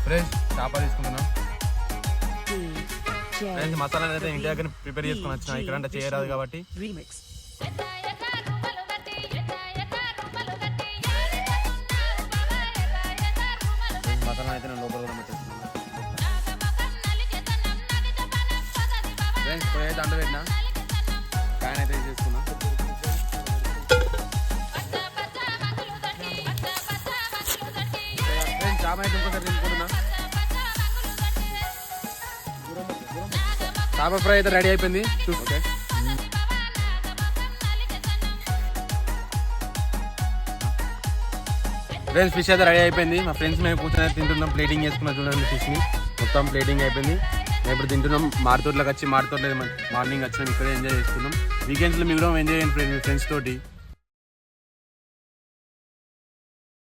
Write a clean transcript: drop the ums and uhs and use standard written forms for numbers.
Friends చేప తీసుకుంటున్నాం. Friends masala అయితే ఇంటి దగ్గర ప్రిపేర్ చేసుకుని వచ్చిన, ఇక్కడ అంటే చేయరాదు కాబట్టి. మసాలా అయితే నేను లోపల కూడా పెట్టేసుకున్నాను. ఫ్రెండ్స్ పొయ్యి అయితే అంట పెట్టినా, ఫ్యాన్ అయితే చేసుకున్నా. ఫ్రెండ్స్ చేప అయితే ఇంకోసారి తీసుకుంటున్నా. చేప ఫ్రై అయితే రెడీ అయిపోయింది. ఓకే ఫ్రెండ్స్ ఫిష్ అయితే రెడీ అయిపోయింది. మా ఫ్రెండ్స్ మేము కూర్చొని తింటున్నాం, ప్లేటింగ్ చేసుకున్నాం. చూడండి ఫిష్ని మొత్తం ప్లేటింగ్ అయిపోయింది. మేము ఇప్పుడు తింటున్నాం. మారుతోట్లోకి వచ్చి మార్నింగ్ వచ్చినాం, ఇక్కడే ఎంజాయ్ చేసుకున్నాం. వీకెండ్స్లో మీరు కూడా ఎంజాయ్ చేయండి ఫ్రెండ్స్ తోటి.